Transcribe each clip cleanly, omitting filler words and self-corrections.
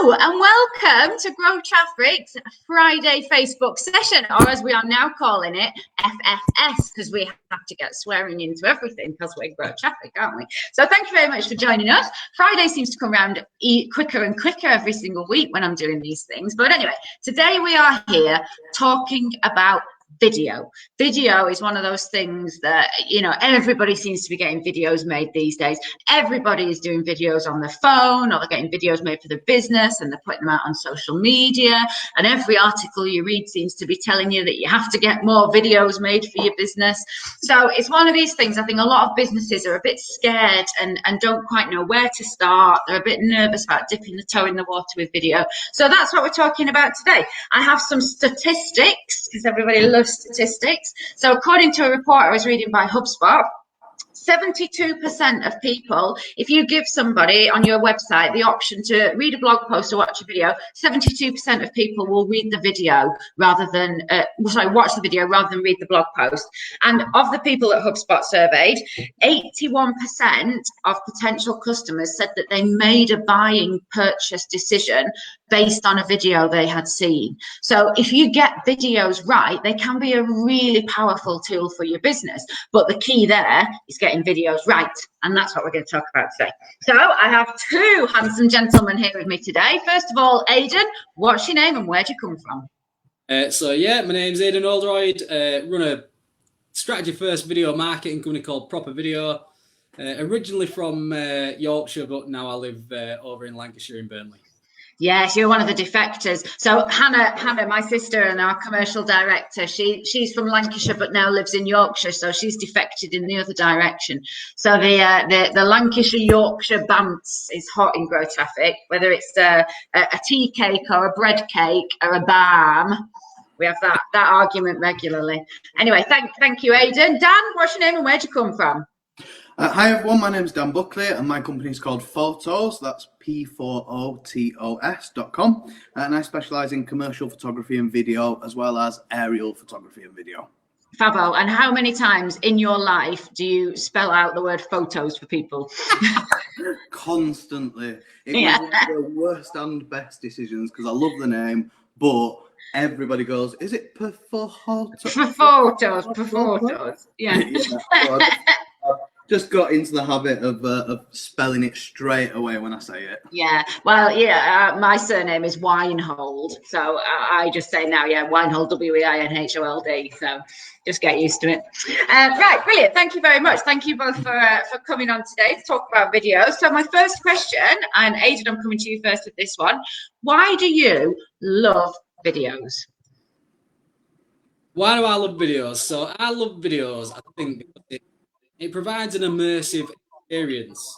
Hello and welcome to Grow Traffic's Friday Facebook session, or as we are now calling it, FFS, because we have to get swearing into everything because we're Grow Traffic, aren't we? So thank you very much for joining us. Friday seems to come around quicker and quicker every single week when I'm doing these things. But anyway, today we are here talking about video. Video is one of those things that, you know, everybody seems to be getting videos made these days. Everybody is doing videos on their phone, or they're getting videos made for their business and they're putting them out on social media. And every article you read seems to be telling you that you have to get more videos made for your business. So it's one of these things. I think a lot of businesses are a bit scared and don't quite know where to start. They're a bit nervous about dipping the toe in the water with video. So that's what we're talking about today. I have some statistics because everybody loves statistics. So according to a report I was reading by HubSpot, 72% of people, if you give somebody on your website the option to read a blog post or watch a video, 72% of people will read the video rather than, watch the video rather than read the blog post. And of the people that HubSpot surveyed, 81% of potential customers said that they made a buying purchase decision based on a video they had seen. So if you get videos right, they can be a really powerful tool for your business. But the key there is getting videos right. And that's what we're going to talk about today. So I have two handsome gentlemen here with me today. First of all, Aidan, what's your name and where do you come from? My name's Aidan Olroyd. Run a strategy first video marketing company called Proper Video. Originally from Yorkshire, but now I live over in Lancashire in Burnley. Yes, you're one of the defectors. So Hannah, my sister and our commercial director, she's from Lancashire but now lives in Yorkshire, so she's defected in the other direction. So the Lancashire Yorkshire bounce is hot in Grow Traffic, whether it's a tea cake or a bread cake or a balm. We have that argument regularly. Anyway, thank you, Aidan. Dan, what's your name and where'd you come from? Hi everyone, my name is Dan Buckley and my company is called Photos, that's P4OTOS.com, and I specialise in commercial photography and video as well as aerial photography and video. Fabo, and how many times in your life do you spell out the word photos for people? Constantly. It was one of the worst and best decisions because I love the name, but everybody goes, is it per photos? Per photos, yeah. Just got into the habit of spelling it straight away when I say it. Yeah, well, my surname is Weinhold, so I just say now, Weinhold, Weinhold, so just get used to it. Right, brilliant. Thank you very much. Thank you both for coming on today to talk about videos. So my first question, and Aidan, I'm coming to you first with this one. Why do you love videos? Why do I love videos? So I love videos, I think, because it provides an immersive experience.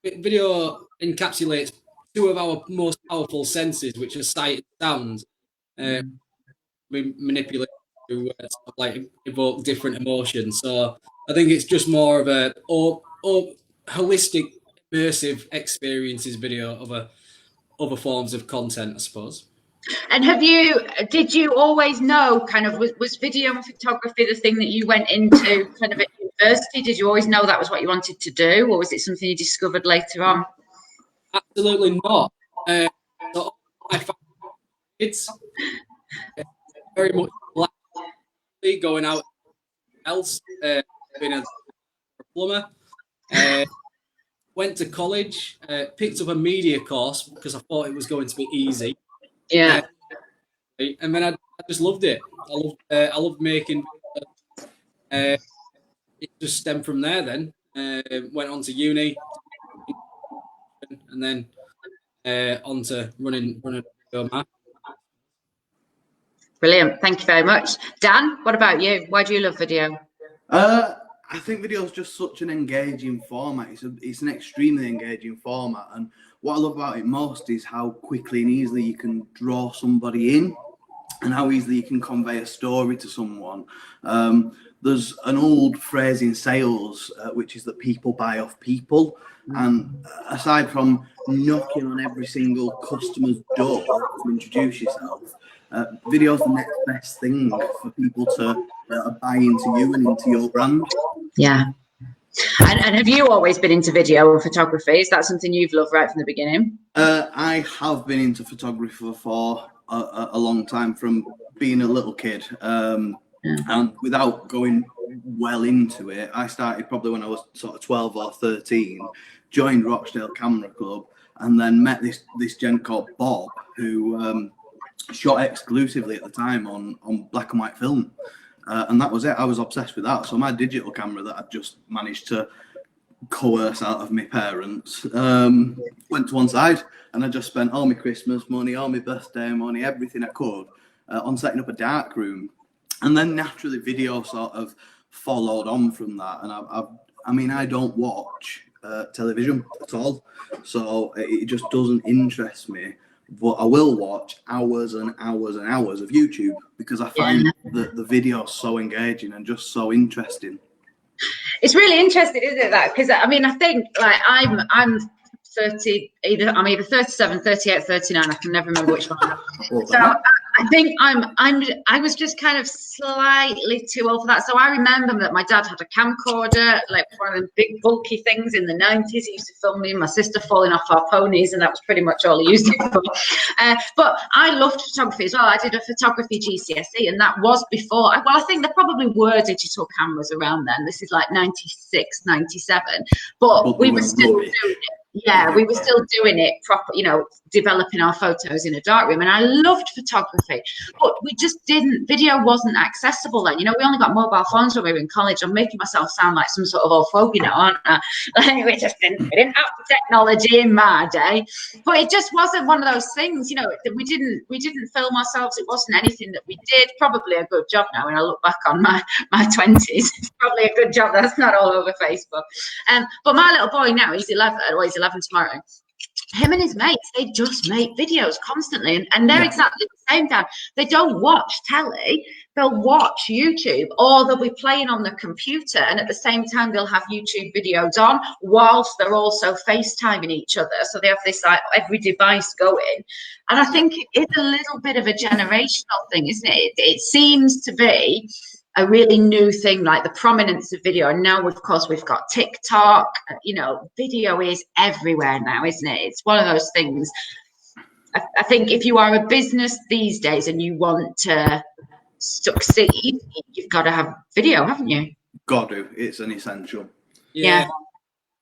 Video encapsulates two of our most powerful senses, which are sight and sound. We manipulate to evoke different emotions. So I think it's just more of a holistic, immersive experiences video of other forms of content, I suppose. And did you always know was video and photography the thing that you went into kind of at university? Did you always know that was what you wanted to do, or was it something you discovered later on? Absolutely not. So I found it's very much going out else, being a plumber. Went to college, picked up a media course because I thought it was going to be easy. Yeah, and then I just loved it. I loved making. It just stemmed from there. Then went on to uni, and then on to running video marketing. Brilliant. Thank you very much, Dan. What about you? Why do you love video? I think video is just such an engaging format. It's an extremely engaging format, and what I love about it most is how quickly and easily you can draw somebody in and how easily you can convey a story to someone. There's an old phrase in sales, which is that people buy off people. And aside from knocking on every single customer's door to introduce yourself, video is the next best thing for people to buy into you and into your brand. Yeah. And have you always been into video and photography? Is that something you've loved right from the beginning? I have been into photography for a long time, from being a little kid. And without going well into it, I started probably when I was sort of 12 or 13, joined Rochdale Camera Club, and then met this gent called Bob, who shot exclusively at the time on black and white film. And that was it. I was obsessed with that. So my digital camera that I'd just managed to coerce out of my parents went to one side, and I just spent all my Christmas money, all my birthday money, everything I could on setting up a dark room. And then naturally video sort of followed on from that. And I mean, I don't watch television at all, so it just doesn't interest me. But I will watch hours and hours and hours of YouTube, because I find the videos so engaging and just so interesting. It's really interesting, isn't it, that? Because I mean, I think like I'm 30, I'm either 37, 38, 39. I can never remember which one. So I think I was just kind of slightly too old for that. So I remember that my dad had a camcorder, like one of the big bulky things in the 90s. He used to film me and my sister falling off our ponies, and that was pretty much all he used it for. But I loved photography as well. I did a photography GCSE, and that was before. Well, I think there probably were digital cameras around then. This is like 96, 97. But we were still doing it. Yeah, we were still doing it proper, you know, developing our photos in a darkroom. And I loved photography, but we just didn't, video wasn't accessible then. You know, we only got mobile phones when we were in college. I'm making myself sound like some sort of old fogey now, aren't I? Like, we didn't have the technology in my day. But it just wasn't one of those things, you know, that we didn't film ourselves. It wasn't anything that we did. Probably a good job now when I look back on my 20s. It's probably a good job that's not all over Facebook. But my little boy now, he's 11, or he's 11 tomorrow. Him and his mates, they just make videos constantly, and they're exactly the same, Dan. They don't watch telly, they'll watch YouTube, or they'll be playing on the computer, and at the same time they'll have YouTube videos on whilst they're also FaceTiming each other. So they have this like every device going. And I think it's a little bit of a generational thing, isn't it? It seems to be a really new thing, like the prominence of video. And now, of course, we've got TikTok. You know, video is everywhere now, isn't it? It's one of those things. I think if you are a business these days and you want to succeed, you've got to have video, haven't you? Got to. It's an essential. Yeah.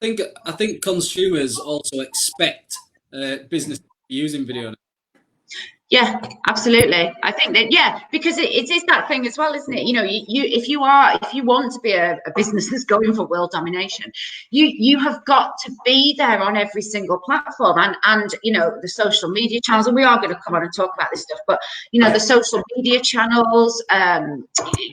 I think consumers also expect business to be using video now. Yeah, absolutely. I think that, yeah, because it is that thing as well, isn't it? You know, if you want to be a business that's going for world domination, you have got to be there on every single platform, and you know, the social media channels, and we are going to come on and talk about this stuff, but you know, the social media channels,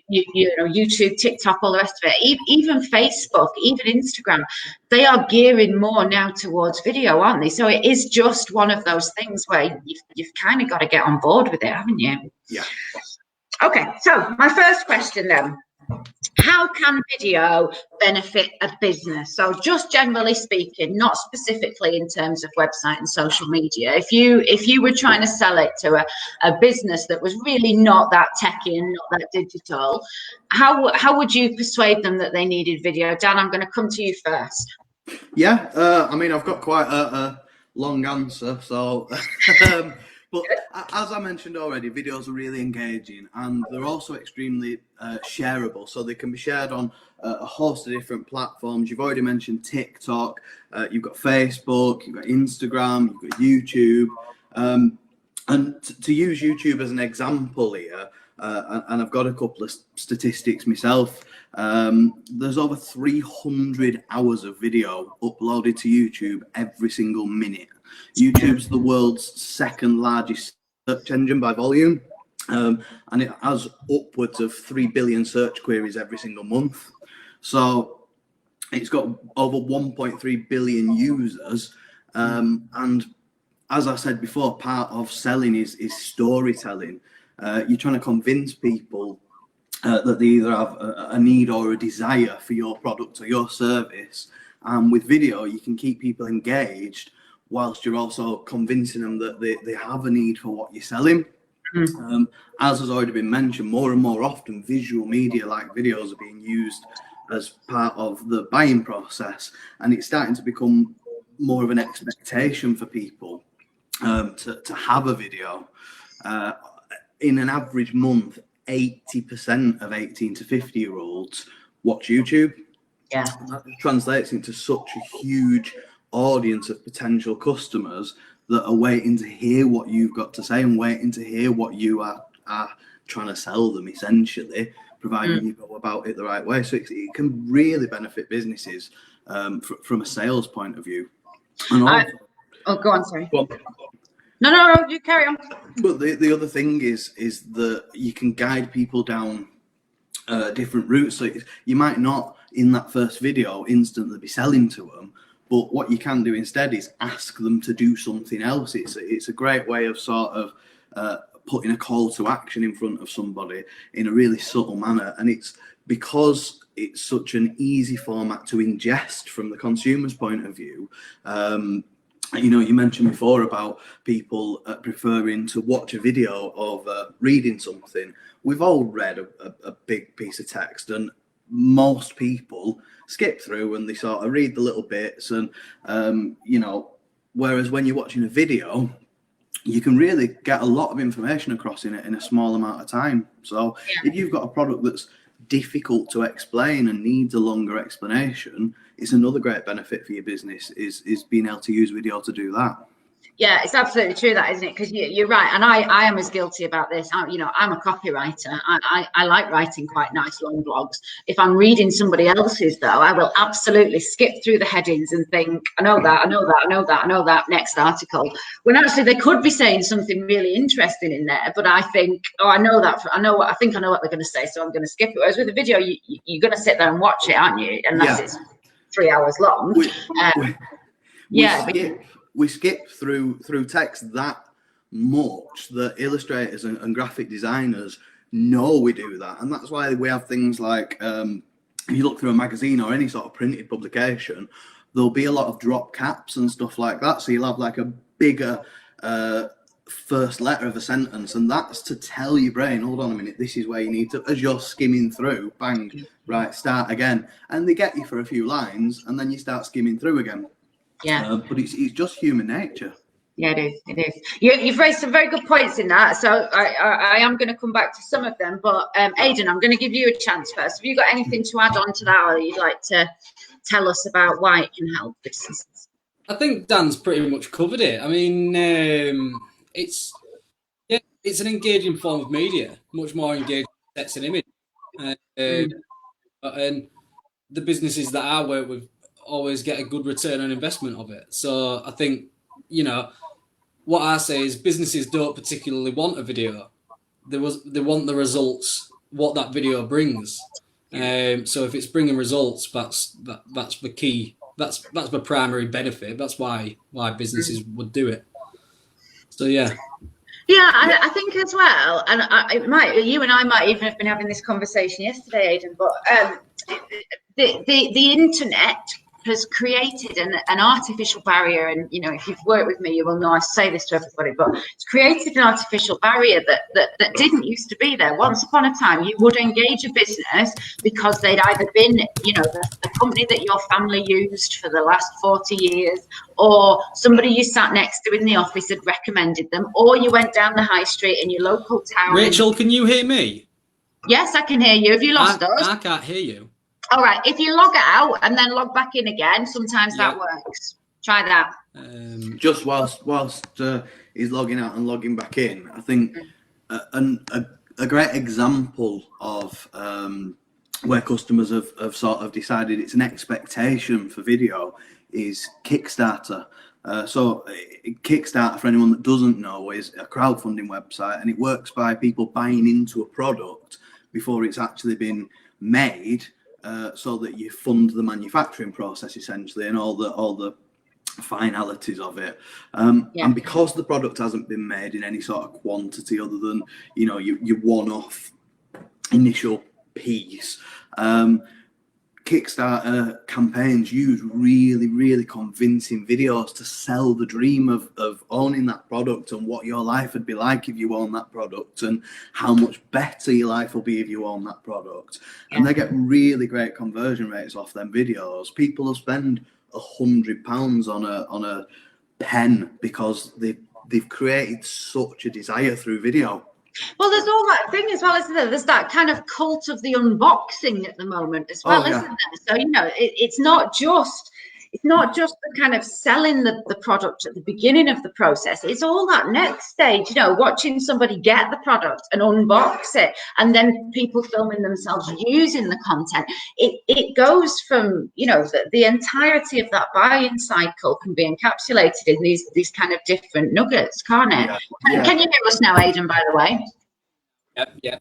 you know, YouTube, TikTok, all the rest of it, even Facebook, even Instagram, they are gearing more now towards video, aren't they? So it is just one of those things where you've kind of got to get on board with it, haven't you? Yeah. Okay, so my first question then, how can video benefit a business? So just generally speaking, not specifically in terms of website and social media. If you were trying to sell it to a business that was really not that techy and not that digital, how would you persuade them that they needed video? Dan, I'm going to come to you first. Yeah, I mean, I've got quite a long answer, so but as I mentioned already, videos are really engaging, and they're also extremely shareable, so they can be shared on a host of different platforms. You've already mentioned TikTok, you've got Facebook, you've got Instagram, you've got YouTube, and to use YouTube as an example here, and I've got a couple of statistics myself. There's over 300 hours of video uploaded to YouTube every single minute. YouTube's the world's second largest search engine by volume, and it has upwards of 3 billion search queries every single month. So it's got over 1.3 billion users, and as I said before, part of selling is storytelling. You're trying to convince people that they either have a need or a desire for your product or your service. And with video, you can keep people engaged whilst you're also convincing them that they have a need for what you're selling. As has already been mentioned, more and more often, visual media like videos are being used as part of the buying process, and it's starting to become more of an expectation for people to have a video. In an average month, 80% of 18 to 50-year-olds watch YouTube. Yeah. That translates into such a huge audience of potential customers that are waiting to hear what you've got to say and waiting to hear what you are trying to sell them, essentially, providing you go about it the right way. So it can really benefit businesses from a sales point of view. And also, go on, sorry. Go on. No, you carry on. But the other thing is that you can guide people down different routes. So you might not, in that first video, instantly be selling to them, but what you can do instead is ask them to do something else. It's a great way of sort of putting a call to action in front of somebody in a really subtle manner. And it's because it's such an easy format to ingest from the consumer's point of view. You know, you mentioned before about people preferring to watch a video of reading something. We've all read a big piece of text, and most people skip through and they sort of read the little bits. And, you know, whereas when you're watching a video, you can really get a lot of information across in a small amount of time. So if you've got a product that's difficult to explain and needs a longer explanation, it's another great benefit for your business is being able to use video to do that. Yeah, it's absolutely true, that, isn't it? Because you're right, and I am as guilty about this. You know, I'm a copywriter. I like writing quite nice long blogs. If I'm reading somebody else's, though, I will absolutely skip through the headings and think, I know that, next article. When actually they could be saying something really interesting in there, but I think, oh, I know what they're going to say, so I'm going to skip it. Whereas with a video, you're going to sit there and watch it, aren't you? Unless it's 3 hours long. We skip through text that much that illustrators and graphic designers know we do that. And that's why we have things like, if you look through a magazine or any sort of printed publication, there'll be a lot of drop caps and stuff like that. So you'll have like a bigger first letter of a sentence, and that's to tell your brain, hold on a minute, this is where you need to, as you're skimming through, bang, right, start again. And they get you for a few lines, and then you start skimming through again. Yeah, but it's just human nature. Yeah, it is. You've raised some very good points in that, so I am going to come back to some of them. But Aidan, I'm going to give you a chance first. Have you got anything to add on to that, or you'd like to tell us about why it can help businesses? I think Dan's pretty much covered it. I mean, it's an engaging form of media, much more engaging than text and image, and the businesses that I work with always get a good return on investment of it. So I think, you know, what I say is businesses don't particularly want a video. They want the results, what that video brings. So if it's bringing results, that's the key. That's the primary benefit. That's why businesses would do it. So yeah. Yeah, I think as well, and you and I might even have been having this conversation yesterday, Aidan. But the internet has created an artificial barrier, and you know, if you've worked with me, you will know I say this to everybody, but it's created an artificial barrier that didn't used to be there. Once upon a time, you would engage a business because they'd either been, you know, the company that your family used for the last 40 years, or somebody you sat next to in the office had recommended them, or you went down the high street in your local town. Rachel, can you hear me? Yes, I can hear you. Have you lost us? I can't hear you. All right, if you log out and then log back in again, sometimes that works. Try that. Just whilst he's logging out and logging back in, I think a great example of where customers have sort of decided it's an expectation for video is Kickstarter. So Kickstarter, for anyone that doesn't know, is a crowdfunding website, and it works by people buying into a product before it's actually been made. So that you fund the manufacturing process essentially and all the finalities of it. And because the product hasn't been made in any sort of quantity other than, you know, your one-off initial piece, Kickstarter campaigns use really, really convincing videos to sell the dream of owning that product and what your life would be like if you own that product and how much better your life will be if you own that product. And they get really great conversion rates off them videos. People will spend £100 on a pen because they've created such a desire through video. Well, there's all that thing as well, isn't there? There's that kind of cult of the unboxing at the moment as well, isn't there? So, you know, it's not just the kind of selling the product at the beginning of the process. It's all that next stage, you know, watching somebody get the product and unbox it, and then people filming themselves using the content. It goes from, you know, the entirety of that buying cycle can be encapsulated in these kind of different nuggets, can't it? Yeah. Can you hear us now, Aidan, by the way? Yeah.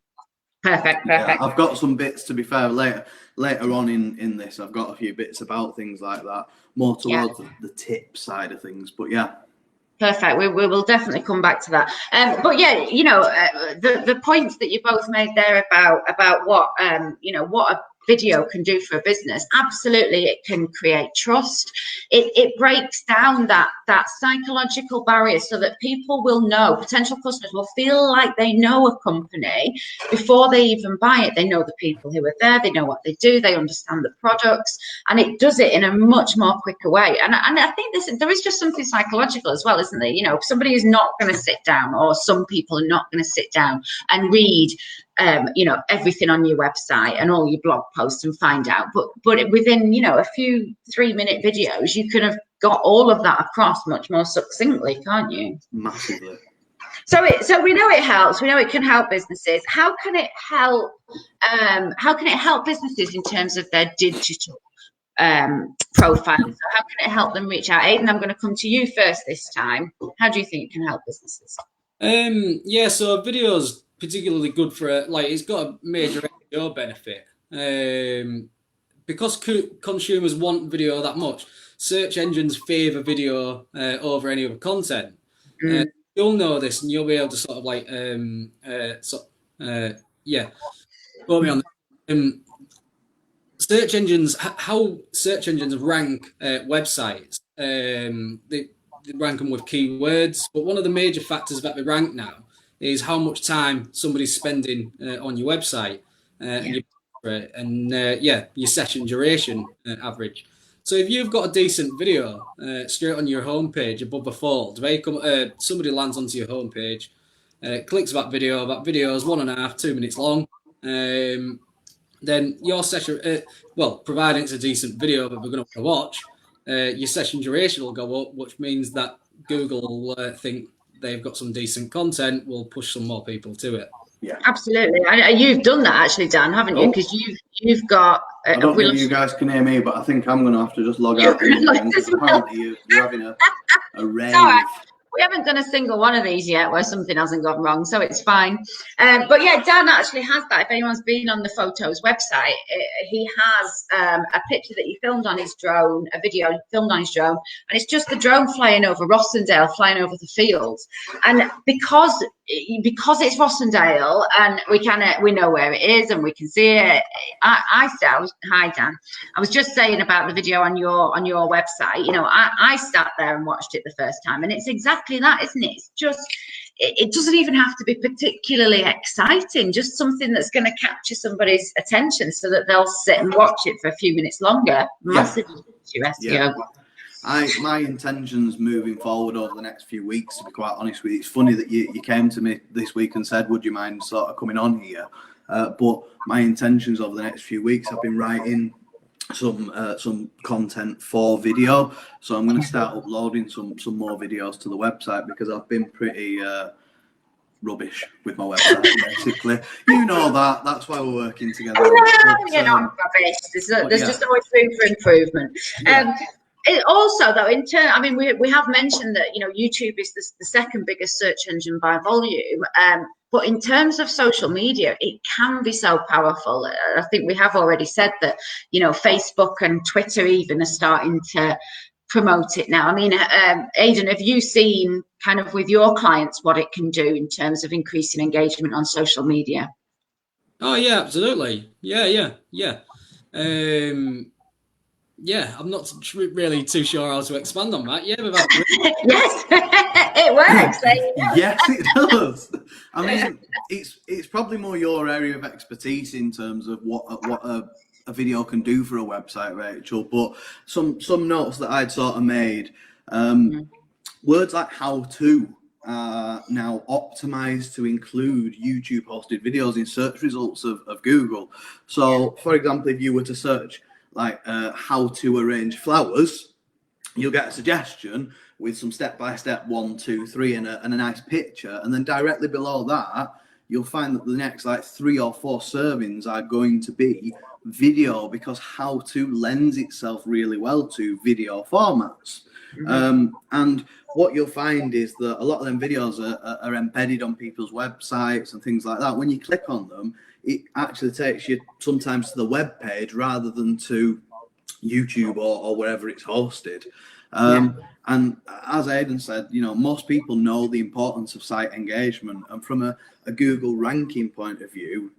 Perfect. Yeah, I've got some bits, to be fair, later on in this. I've got a few bits about things like that, more towards the tip side of things. But yeah. Perfect. We will definitely come back to that. But yeah, you know, the points that you both made there about what you know, what a video can do for a business. Absolutely, it can create trust. It breaks down that psychological barrier so that people will know, potential customers will feel like they know a company before they even buy it. They know the people who are there, they know what they do, they understand the products, and it does it in a much more quicker way. And I think there is just something psychological as well, isn't there? You know, somebody is not going to sit down, or some people are not going to sit down and read you know, everything on your website and all your blog posts and find out, but within, you know, a few 3-minute videos, you could have got all of that across much more succinctly, can't you? Massively. So we know it helps. We know it can help businesses. How can it help? How can it help businesses in terms of their digital profile? So how can it help them reach out? Aidan, I'm going to come to you first this time. How do you think it can help businesses? Yeah, so videos particularly good for like it's got a major SEO benefit because consumers want video that much. Search engines favour video over any other content. You'll know this, and you'll be able to sort of like quote me on this. Search engines, how search engines rank websites. They rank them with keywords, but one of the major factors that they rank now is how much time somebody's spending on your website and your session duration average. So if you've got a decent video straight on your homepage above a fold, somebody lands onto your homepage, clicks that video is 1.5 to 2 minutes long, then your session, providing it's a decent video that we're going to watch, your session duration will go up, which means that Google will think they've got some decent content, will push some more people to it. Yeah, absolutely. And you've done that actually, Dan, haven't you? Because you've got. I don't think you guys can hear me, but I think I'm going to have to just log out. Apparently, you're having a rave. We haven't done a single one of these yet where something hasn't gone wrong, so it's fine. But yeah, Dan actually has that. If anyone's been on the Photos website, he has a picture that he filmed on his drone, a video he filmed on his drone, and it's just the drone flying over Rossendale, flying over the fields. And because it's Rossendale and we know where it is and we can see it. Hi Dan. I was just saying about the video on your website. You know, I sat there and watched it the first time, and it's exactly that, isn't it? It's just, it doesn't even have to be particularly exciting, just something that's going to capture somebody's attention so that they'll sit and watch it for a few minutes longer. Massively your SEO. My intentions moving forward over the next few weeks, to be quite honest with you, it's funny that you came to me this week and said, would you mind sort of coming on here? But my intentions over the next few weeks, I've been writing some content for video, so I'm going to start uploading some more videos to the website, because I've been pretty rubbish with my website, basically. You know that's why we're working together. You're not rubbish. There's just always room for improvement. Also, though, in turn, I mean, we have mentioned that, you know, YouTube is the second biggest search engine by volume. But in terms of social media, it can be so powerful. I think we have already said that, you know, Facebook and Twitter even are starting to promote it now. I mean, Aidan, have you seen kind of with your clients what it can do in terms of increasing engagement on social media? Oh yeah, absolutely. Yeah. Yeah, I'm not really too sure how to expand on that. Yeah, we've had yes, it works. Yes, it does. I mean, it's probably more your area of expertise in terms of what a video can do for a website, Rachel. But some notes that I'd sort of made. Words like "how to" are now optimized to include YouTube hosted videos in search results of Google. So, for example, if you were to search like "how to arrange flowers," you'll get a suggestion with some step-by-step 1, 2, 3 and a nice picture, and then directly below that you'll find that the next like 3 or 4 servings are going to be video, because how to lends itself really well to video formats. And what you'll find is that a lot of them videos are embedded on people's websites and things like that. When you click on them, it actually takes you sometimes to the web page rather than to YouTube or wherever it's hosted. And as Aidan said, most people know the importance of site engagement, and from a Google ranking point of view,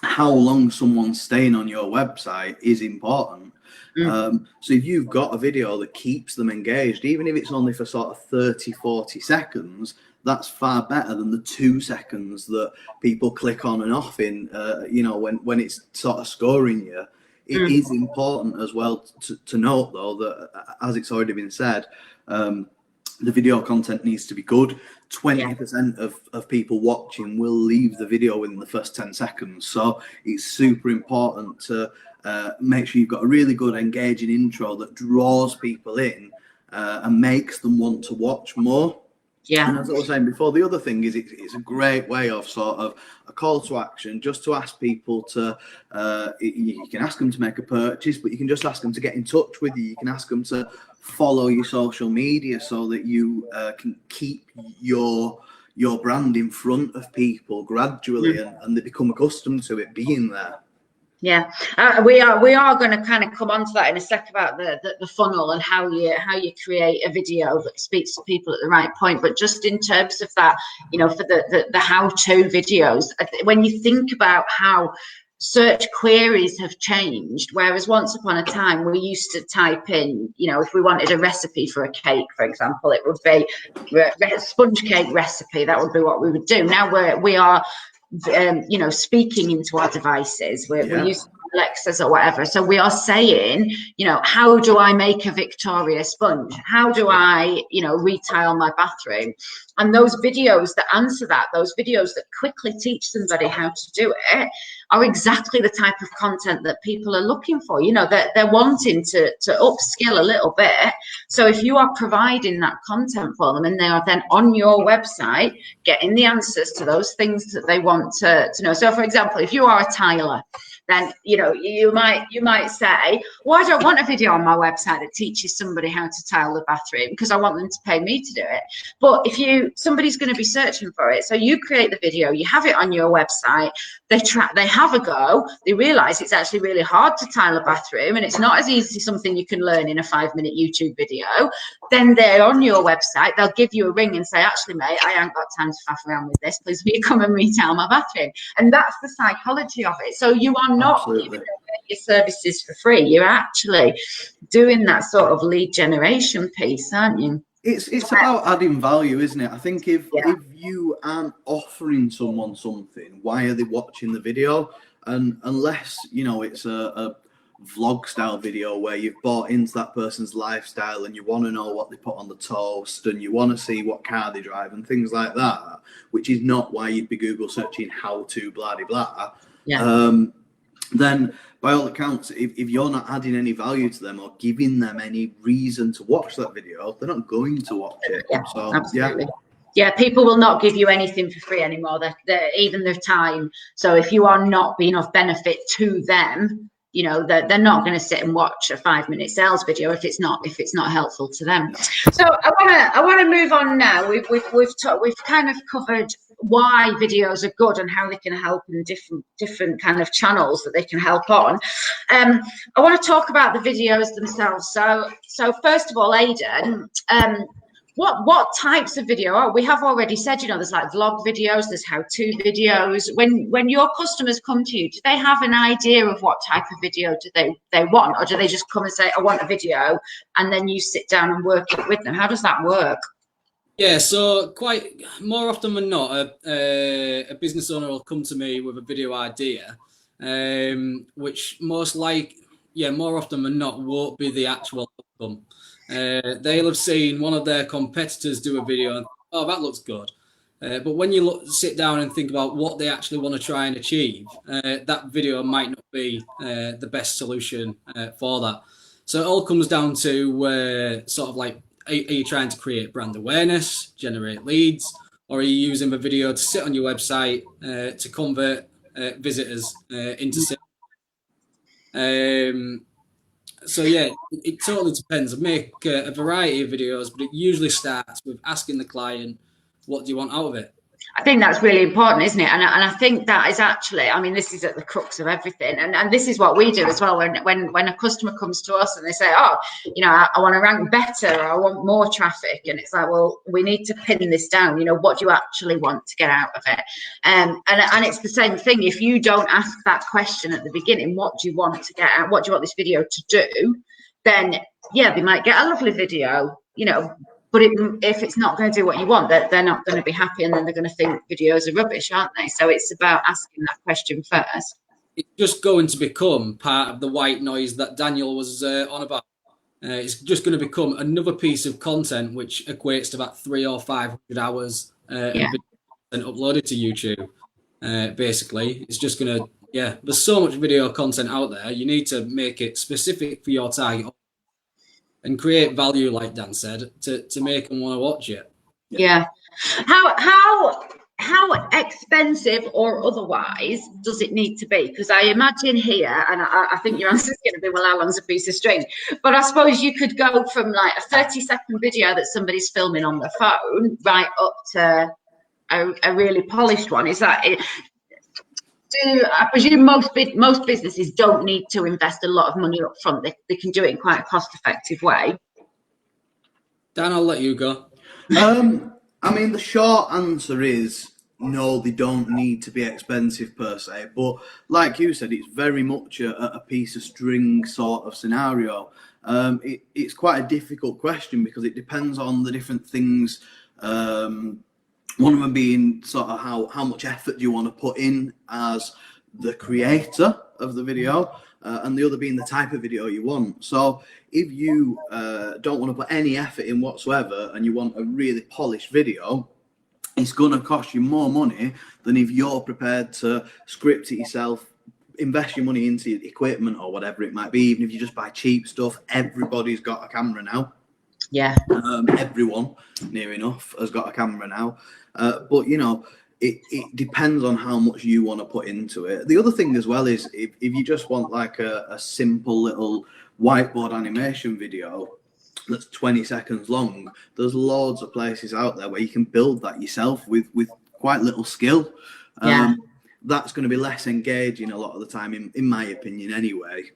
how long someone's staying on your website is important. So if you've got a video that keeps them engaged, even if it's only for sort of 30, 40 seconds, that's far better than the 2 seconds that people click on and off in, when it's sort of scoring you. It is important as well to note, though, that as it's already been said, the video content needs to be good. 20% of people watching will leave the video within the first 10 seconds. So it's super important to make sure you've got a really good, engaging intro that draws people in and makes them want to watch more. Yeah. And as I was saying before, the other thing is it's a great way of sort of a call to action, just to ask people to, you can ask them to make a purchase, but you can just ask them to get in touch with you. You can ask them to follow your social media so that you can keep your brand in front of people gradually, and they become accustomed to it being there. Yeah, we are going to kind of come on to that in a sec about the funnel and how you create a video that speaks to people at the right point. But just in terms of that, for the how-to videos, when you think about how search queries have changed, whereas once upon a time we used to type in, if we wanted a recipe for a cake, for example, it would be a sponge cake recipe. That would be what we would do. Now we are speaking into our devices. We're using Alexas or whatever. So we are saying, how do I make a Victoria sponge? How do I, retile my bathroom? And those videos that answer that, those videos that quickly teach somebody how to do it, are exactly the type of content that people are looking for. They're wanting to upskill a little bit. So if you are providing that content for them, and they are then on your website getting the answers to those things that they want to know. So for example, if you are a tiler, then you might say, well, I don't want a video on my website that teaches somebody how to tile the bathroom, because I want them to pay me to do it. But if somebody's going to be searching for it, so you create the video, you have it on your website, they have a go, they realize it's actually really hard to tile a bathroom, and it's not as easy something you can learn in a 5-minute YouTube video. Then they're on your website, they'll give you a ring and say, actually, mate, I haven't got time to faff around with this, please will you come and retile my bathroom? And that's the psychology of it. So you are not giving away your services for free, you're actually doing that sort of lead generation piece, aren't you? It's about adding value, isn't it? I think if you aren't offering someone something, why are they watching the video? And unless it's a vlog style video where you've bought into that person's lifestyle and you want to know what they put on the toast and you want to see what car they drive and things like that, which is not why you'd be Google searching how to blah blah blah. Then by all accounts, if you're not adding any value to them or giving them any reason to watch that video, they're not going to watch it. So, absolutely. Yeah, people will not give you anything for free anymore. They're even their time. So if you are not being of benefit to them, they're not going to sit and watch a 5-minute sales video if it's not helpful to them. So I want to move on now. We've kind of covered why videos are good and how they can help in different kind of channels that they can help on. I want to talk about the videos themselves. So first of all, Aidan, What types of video? Oh, we have already said, you know, there's like vlog videos, there's how-to videos. When your customers come to you, do they have an idea of what type of video do they want, or do they just come and say, I want a video, and then you sit down and work it with them? How does that work? Yeah, so quite more often than not, a business owner will come to me with a video idea, which more often than not won't be the actual outcome. They'll have seen one of their competitors do a video and, oh, that looks good. But when you sit down and think about what they actually want to try and achieve, that video might not be the best solution for that. So it all comes down to sort of like, are you trying to create brand awareness, generate leads, or are you using the video to sit on your website to convert visitors into sales? So yeah, it totally depends. I make a variety of videos, but it usually starts with asking the client, what do you want out of it? I think that's really important, isn't it? And I think that is actually, I mean, this is at the crux of everything. And this is what we do as well. When a customer comes to us and they say, oh, you know, I want to rank better, or I want more traffic. And it's like, well, we need to pin this down. You know, what do you actually want to get out of it? And it's the same thing. If you don't ask that question at the beginning, what do you want to get out? What do you want this video to do? Then, yeah, they might get a lovely video, you know, but if it's not going to do what you want, they're not going to be happy, and then they're going to think videos are rubbish, aren't they? So it's about asking that question first. It's just going to become part of the white noise that Daniel was on about. It's just going to become another piece of content which equates to about 300 or 500 hours of video content uploaded to YouTube. Basically, it's just going to, there's so much video content out there. You need to make it specific for your target and create value, like Dan said, to make them want to watch it. Yeah. How expensive or otherwise does it need to be? Because I imagine here, and I think your answer is going to be, well, how long's a piece of string? But I suppose you could go from like a 30-second video that somebody's filming on their phone right up to a really polished one. Is that it? I presume most businesses don't need to invest a lot of money up front. They can do it in quite a cost-effective way. Dan, I'll let you go. I mean, the short answer is no, they don't need to be expensive per se. But like you said, it's very much a piece of string sort of scenario. It's quite a difficult question because it depends on the different things. One of them being sort of how much effort do you want to put in as the creator of the video, and the other being the type of video you want. So if you don't want to put any effort in whatsoever and you want a really polished video, it's going to cost you more money than if you're prepared to script it yourself, invest your money into equipment or whatever it might be. Even if you just buy cheap stuff, everybody's got a camera now. Yeah. Everyone near enough has got a camera now. But, you know, it depends on how much you want to put into it. The other thing as well is if you just want like a simple little whiteboard animation video that's 20 seconds long, there's loads of places out there where you can build that yourself with quite little skill. That's going to be less engaging a lot of the time, in my opinion anyway,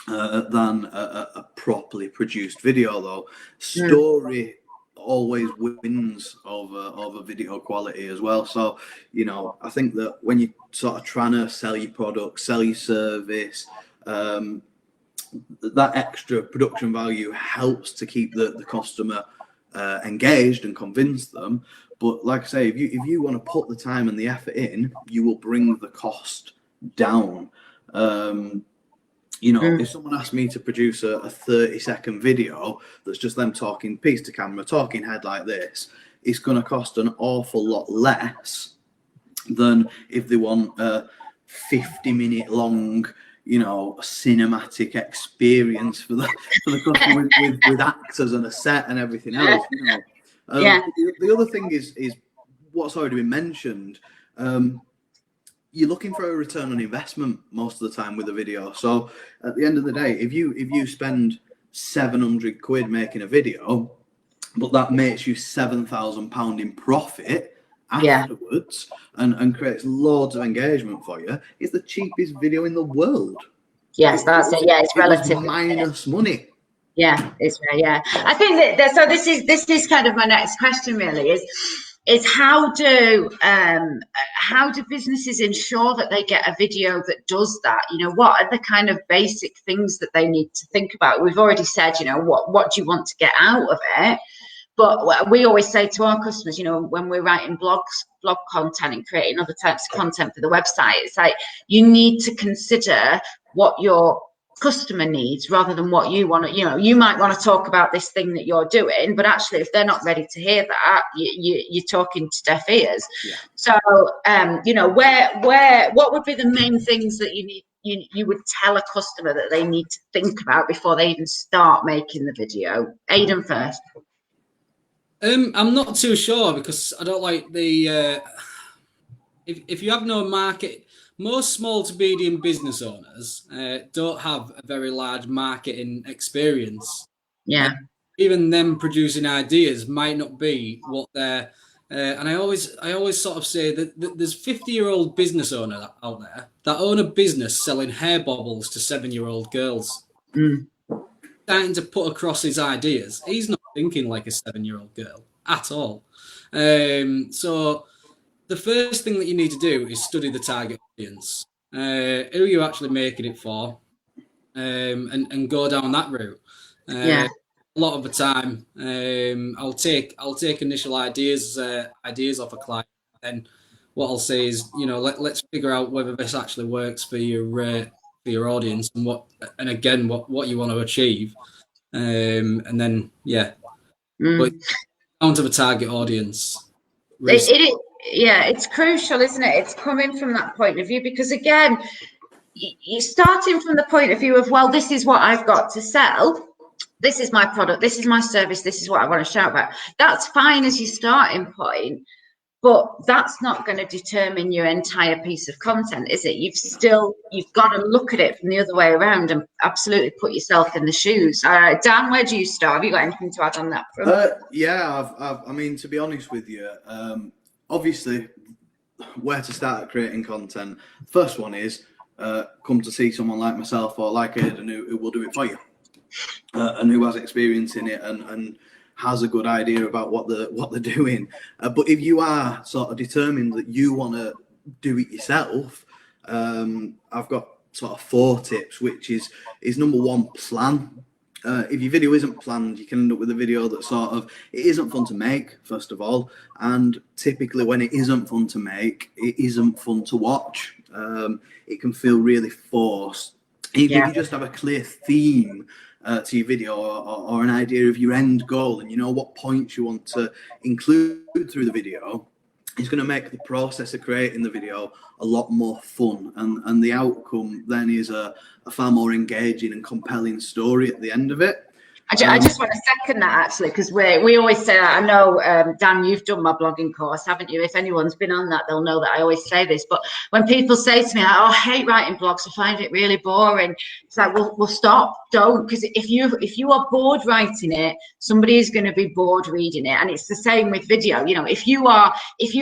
than a properly produced video though. Story always wins over video quality as well. So, you know, I think that when you're sort of trying to sell your product, sell your service, that extra production value helps to keep the customer engaged and convince them. But like I say, if you want to put the time and the effort in, you will bring the cost down. You know, if someone asked me to produce a 30-second video that's just them talking piece to camera, talking head like this, it's going to cost an awful lot less than if they want a 50-minute long, you know, cinematic experience for the customer with actors and a set and everything else. You know, the other thing is what's already been mentioned. You're looking for a return on investment most of the time with a video. So at the end of the day, if you spend 700 quid making a video, but that makes you £7,000 in profit afterwards and creates loads of engagement for you, it's the cheapest video in the world. Yes, that's it. Yeah, it's relative. Minus money. Yeah, it's right. Yeah, I think that so. This is kind of my next question. Really, is how do businesses ensure that they get a video that does that? You know, what are the kind of basic things that they need to think about? We've already said, you know, what do you want to get out of it? But we always say to our customers, you know, when we're writing blog content and creating other types of content for the website, it's like you need to consider what your customer needs rather than what you want to, you know, you might want to talk about this thing that you're doing, but actually if they're not ready to hear that, you're talking to deaf ears. Yeah. So, you know, what would be the main things that you would tell a customer that they need to think about before they even start making the video? Aidan first. I'm not too sure because I don't like the. If you have no market, most small to medium business owners don't have a very large marketing experience. Yeah. Even them producing ideas might not be what they're. And I always sort of say that there's 50-year-old business owner out there that own a business selling hair bobbles to 7-year-old girls. Starting to put across his ideas. He's not thinking like a 7-year-old girl at all. So the first thing that you need to do is study the target audience. Who are you actually making it for? And go down that route. Yeah. A lot of the time, I'll take initial ideas off a client, and what I'll say is, you know, let's figure out whether this actually works for your audience and what you want to achieve, and then but down to the target audience. It's crucial, isn't it? It's coming from that point of view because again, you're starting from the point of view of, well, this is what I've got to sell. This is my product. This is my service. This is what I want to shout about. That's fine as your starting point, but that's not going to determine your entire piece of content, is it? You've got to look at it from the other way around and absolutely put yourself in the shoes. Dan, where do you start? Have you got anything to add on that front? I mean, to be honest with you, obviously, where to start creating content. First one is come to see someone like myself or like Aidan who will do it for you. And who has experience in it and has a good idea about what they're doing. But if you are sort of determined that you want to do it yourself, I've got sort of 4 tips, which is number 1, plan. If your video isn't planned, you can end up with a video that sort of, it isn't fun to make, first of all. And typically when it isn't fun to make, it isn't fun to watch. It can feel really forced. If you just have a clear theme to your video or an idea of your end goal and you know what points you want to include through the video, it's going to make the process of creating the video a lot more fun, and the outcome then is a far more engaging and compelling story at the end of it. I just want to second that actually, because we always say that. I know, Dan, you've done my blogging course, haven't you? If anyone's been on that, they'll know that I always say this. But when people say to me, "Oh, I hate writing blogs, I find it really boring," it's like, well, stop, don't, because if you are bored writing it, somebody is going to be bored reading it, and it's the same with video. You know, if you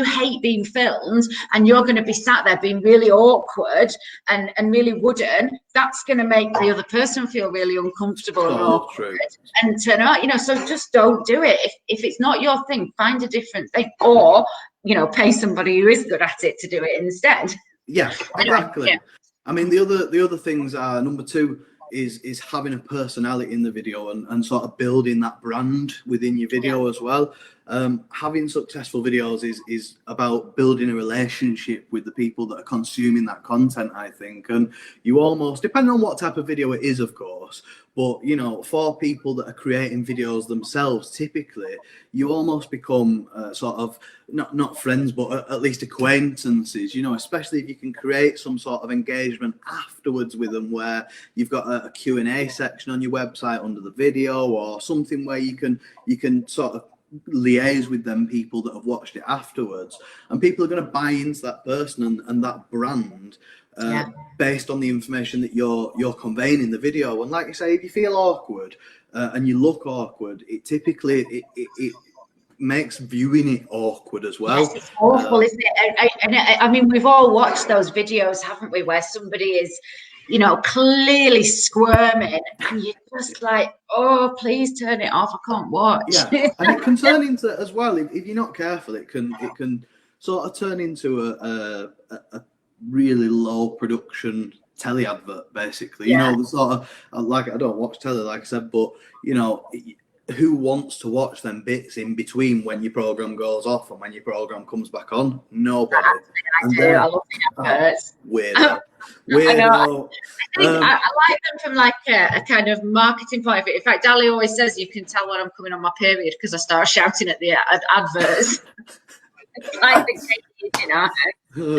hate being filmed and you're going to be sat there being really awkward and really wooden, that's going to make the other person feel really uncomfortable and awkward. And turn out, you know, so just don't do it. If it's not your thing, find a different thing, or, you know, pay somebody who is good at it to do it instead. Yeah, exactly. Yeah. I mean, the other things are, number 2 is having a personality in the video and sort of building that brand within your video as well. Having successful videos is about building a relationship with the people that are consuming that content, I think. And you almost, depending on what type of video it is, of course, but, you know, for people that are creating videos themselves, typically, you almost become sort of, not friends, but at least acquaintances, you know, especially if you can create some sort of engagement afterwards with them, where you've got a Q&A section on your website under the video, or something where you can sort of liaise with them people that have watched it afterwards, and people are going to buy into that person and that brand based on the information that you're conveying in the video. And like you say, if you feel awkward and you look awkward, it typically it makes viewing it awkward as well. Yes, it's awful, isn't it? I mean, we've all watched those videos, haven't we, where somebody is, clearly squirming, and you're just like, oh, please turn it off. I can't watch. Yeah, and it can turn into, as well, if you're not careful, it can sort of turn into a really low production telly advert, basically. Yeah. The sort of, like, I don't watch telly, like I said, but who wants to watch them bits in between when your program goes off and when your program comes back on? Nobody. I do. I love the adverts. Weirdo. I know. I like them from like a kind of marketing point of view. In fact, Ali always says you can tell when I'm coming on my period because I start shouting at the adverts. It's like the case, Oh,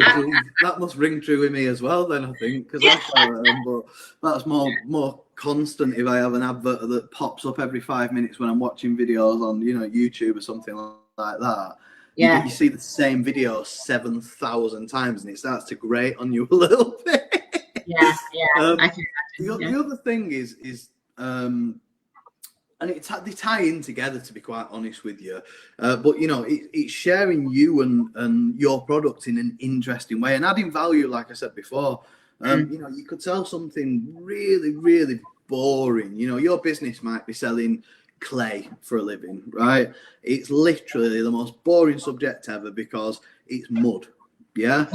that must ring true with me as well, then, I think, because I shout at them, but that's more constant if I have an advert that pops up every 5 minutes when I'm watching videos on, YouTube or something like that. Yeah. You see the same video 7,000 times and it starts to grate on you a little bit. Yeah. The other thing is and they tie in together, to be quite honest with you. But it's sharing you and your product in an interesting way and adding value, like I said before. You could sell something really, really boring. Your business might be selling clay for a living, right? It's literally the most boring subject ever because it's mud. Yeah.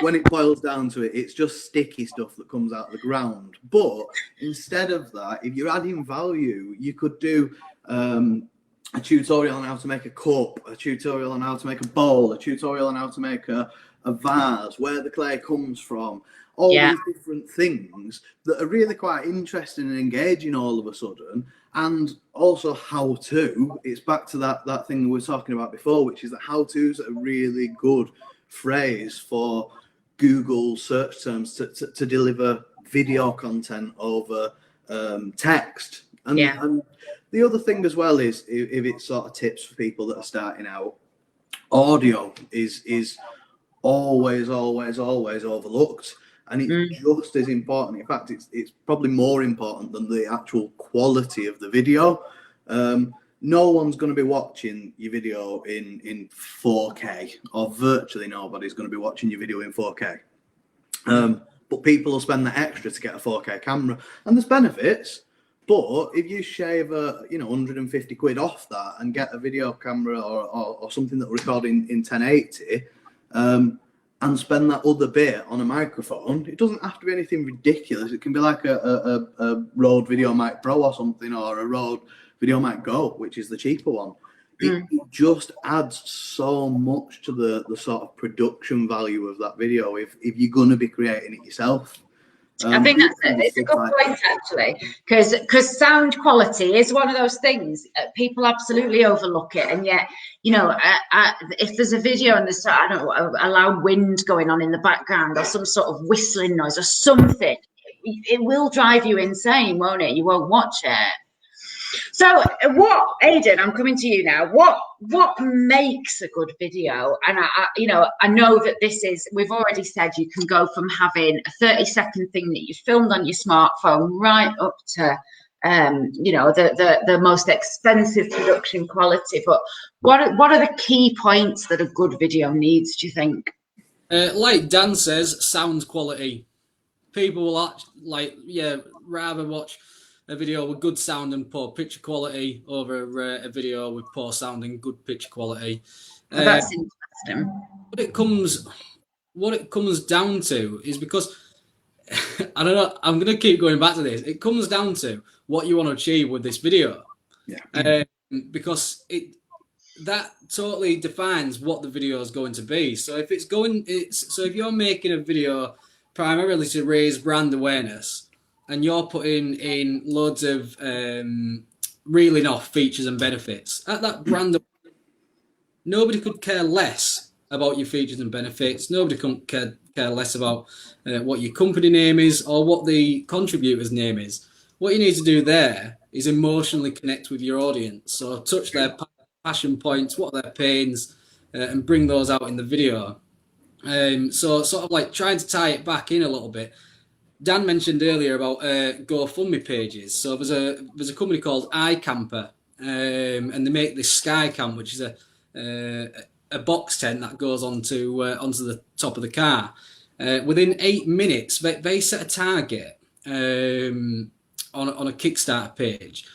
When it boils down to it, it's just sticky stuff that comes out of the ground. But instead of that, if you're adding value, you could do a tutorial on how to make a cup, a tutorial on how to make a bowl, a tutorial on how to make a vase, where the clay comes from, all these different things that are really quite interesting and engaging all of a sudden. And also how to, it's back to that thing we were talking about before, which is that how to's a really good phrase for Google search terms to deliver video content over text. And the other thing as well is, if it's sort of tips for people that are starting out, audio is always overlooked, and it's just as important. In fact, it's probably more important than the actual quality of the video. No one's going to be watching your video in 4K, or virtually nobody's going to be watching your video in 4K. But people will spend the extra to get a 4K camera, and there's benefits. But if you shave 150 quid off that and get a video camera or something that will record in 1080, and spend that other bit on a microphone, it doesn't have to be anything ridiculous. It can be like a Rode VideoMic Pro or something, or a Rode VideoMic Go, which is the cheaper one. It just adds so much to the sort of production value of that video if you're going to be creating it yourself. I think it's a good point, actually, because sound quality is one of those things people absolutely overlook it, and yet if there's a video and there's a loud wind going on in the background or some sort of whistling noise or something, it will drive you insane, won't it? You won't watch it. So Aidan, I'm coming to you now. What makes a good video? And I know that we've already said you can go from having a 30-second thing that you filmed on your smartphone right up to the most expensive production quality. But what are the key points that a good video needs, do you think? Like Dan says, sound quality. People will rather watch a video with good sound and poor picture quality over a video with poor sound and good picture quality. That's interesting. What it comes down to is, because I don't know, I'm going to keep going back to this. It comes down to what you want to achieve with this video. Yeah. Because that totally defines what the video is going to be. So if you're making a video primarily to raise brand awareness, and you're putting in loads of reeling off features and benefits at that brand, nobody could care less about your features and benefits. Nobody could care less about what your company name is or what the contributor's name is. What you need to do there is emotionally connect with your audience. So touch their passion points, what are their pains, and bring those out in the video. So sort of like trying to tie it back in a little bit. Dan mentioned earlier about GoFundMe pages. So there's a company called iCamper, and they make this Sky Camp, which is a box tent that goes onto the top of the car. within 8 minutes, they set a target on a Kickstarter page,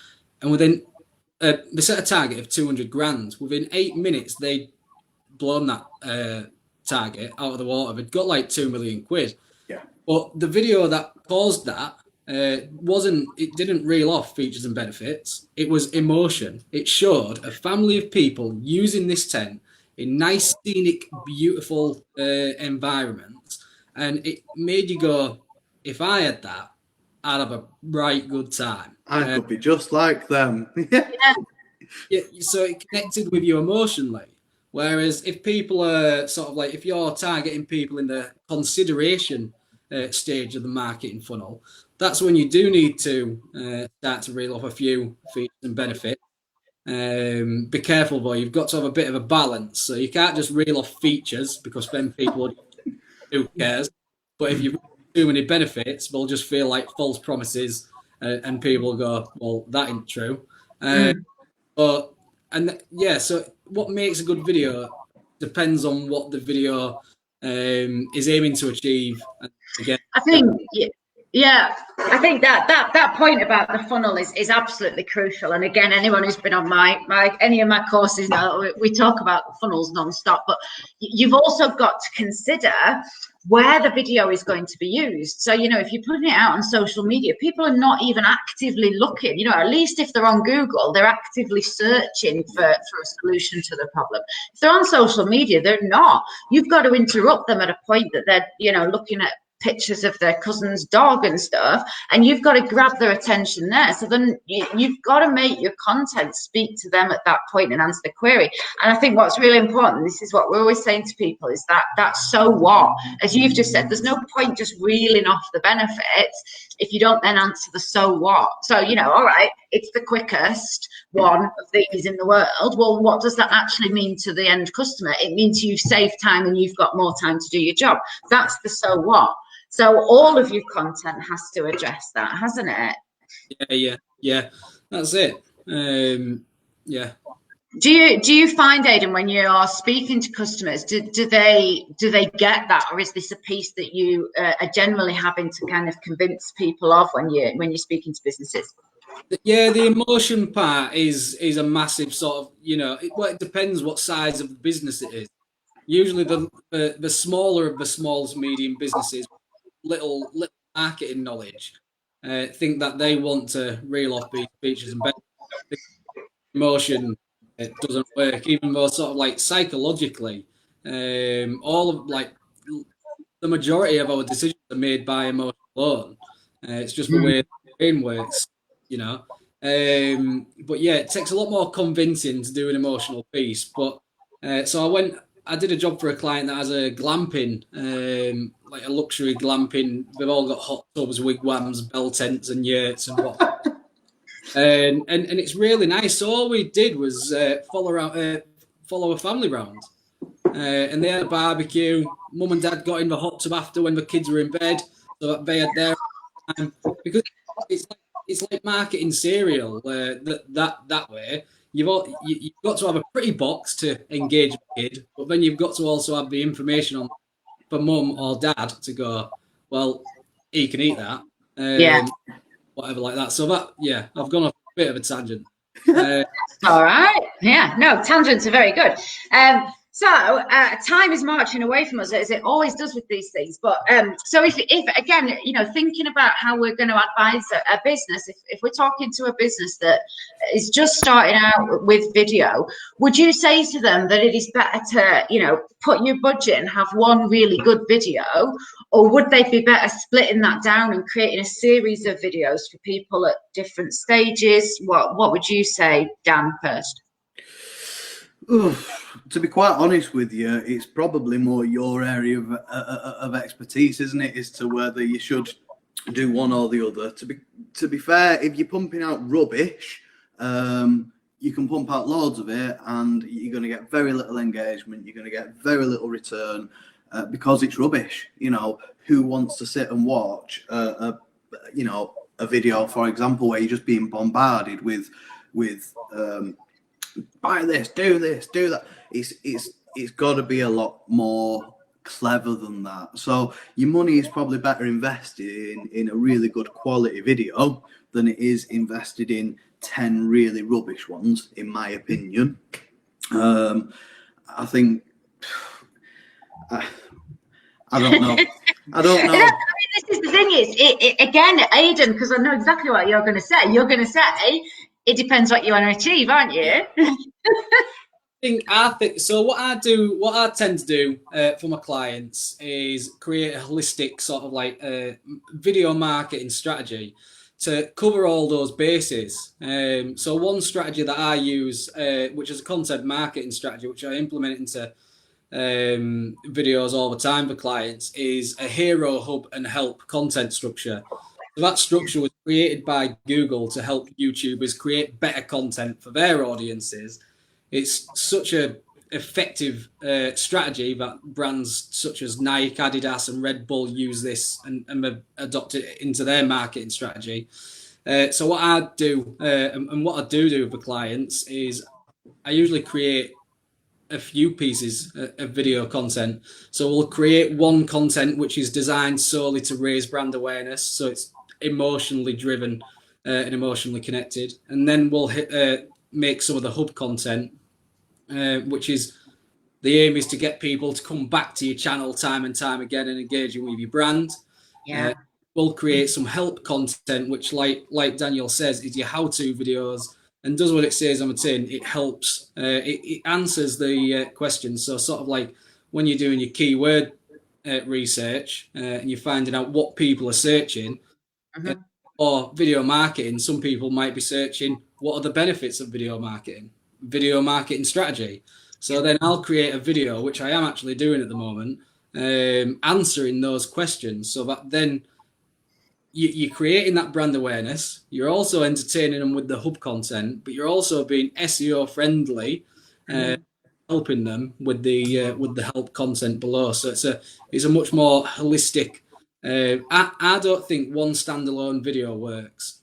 and within they set a target of 200 grand. Within 8 minutes, they'd blown that target out of the water. They'd got like 2 million quid. Yeah. But the video that caused that it didn't reel off features and benefits. It was emotion. It showed a family of people using this tent in nice, scenic, beautiful environments, and it made you go, if I had that, I'd have a right good time. I could be just like them. Yeah, so it connected with you emotionally. Whereas if people are sort of like, if you're targeting people in the consideration stage of the marketing funnel, that's when you do need to start to reel off a few features and benefits. Be careful though, you've got to have a bit of a balance. So you can't just reel off features, because then people, who cares? But if you too many benefits, they'll just feel like false promises, and people go, well, that ain't true. So what makes a good video depends on what the video is aiming to achieve. And again, I think, yeah, I think that point about the funnel is absolutely crucial. And again, anyone who's been on any of my courses know we talk about funnels non-stop, but you've also got to consider where the video is going to be used. So, if you're putting it out on social media, people are not even actively looking, at least if they're on Google, they're actively searching for a solution to the problem. If they're on social media, they're not. You've got to interrupt them at a point that they're, looking at pictures of their cousin's dog and stuff, and you've got to grab their attention there. So then you've got to make your content speak to them at that point and answer the query. And I think what's really important, this is what we're always saying to people, is that so what, as you've just said, there's no point just reeling off the benefits if you don't then answer the so what. So, all right, it's the quickest one of these in the world. Well, what does that actually mean to the end customer? It means you save time and you've got more time to do your job. That's the so what. So all of your content has to address that, hasn't it? Yeah. That's it. Yeah. Do you find, Aidan, when you're speaking to customers, do they get that, or is this a piece that you are generally having to kind of convince people of when you're speaking to businesses? Yeah, the emotion part is a massive sort of, it depends what size of the business it is. Usually the smaller of the small to medium businesses, little marketing knowledge, think that they want to reel off these features and benefits. Emotion, it doesn't work, even though sort of like psychologically, all of like the majority of our decisions are made by emotion alone. It's just the way the brain works, But yeah, it takes a lot more convincing to do an emotional piece. But so I did a job for a client that has a glamping, like a luxury glamping. They've all got hot tubs, wigwams, bell tents, and yurts and what. And it's really nice. So all we did was follow a family round, and they had a barbecue. Mum and Dad got in the hot tub after when the kids were in bed, so that they had their time. Because it's like marketing cereal that way. You've got to have a pretty box to engage the kid, but then you've got to also have the information on for mum or dad to go, well, he can eat that. Whatever like that. So I've gone off a bit of a tangent. All right. Yeah, no, tangents are very good. So time is marching away from us, as it always does with these things. But so if again, thinking about how we're going to advise a business, if we're talking to a business that is just starting out with video, would you say to them that it is better to, put your budget and have one really good video, or would they be better splitting that down and creating a series of videos for people at different stages? What would you say, Dan, first? To be quite honest with you, it's probably more your area of expertise, isn't it, as to whether you should do one or the other. To be fair, if you're pumping out rubbish, you can pump out loads of it, and you're going to get very little engagement. You're going to get very little return because it's rubbish. Who wants to sit and watch a video, for example, where you're just being bombarded with buy this, do that. It's got to be a lot more clever than that. So your money is probably better invested in a really good quality video than it is invested in 10 really rubbish ones, in my opinion. I think I don't know. I don't know. I mean, this is the thing is, again, Aidan, because I know exactly what you're going to say. You're going to say it depends what you want to achieve, aren't you? Yeah. I think so. What I tend to do for my clients is create a holistic sort of like video marketing strategy to cover all those bases. So one strategy that I use, which is a content marketing strategy, which I implement into videos all the time for clients, is a hero, hub, and help content structure. So that structure was created by Google to help YouTubers create better content for their audiences. It's such a effective strategy that brands such as Nike, Adidas, and Red Bull use this and adopt it into their marketing strategy. So what I do and what I do with the clients is I usually create a few pieces of video content. So we'll create one content which is designed solely to raise brand awareness. So it's emotionally driven and emotionally connected. And then we'll make some of the hub content, which is the aim is to get people to come back to your channel time and time again and engaging with your brand. Yeah. We'll create some help content, which like Daniel says, is your how-to videos and does what it says on the tin. It helps. It answers the questions. So sort of like when you're doing your keyword research and you're finding out what people are searching, or video marketing, some people might be searching what are the benefits of video marketing strategy. So then I'll create a video, which I am actually doing at the moment, answering those questions, so that then you're creating that brand awareness. You're also entertaining them with the hub content, but you're also being SEO friendly, helping them with the help content below. So it's a much more holistic. I don't think one standalone video works.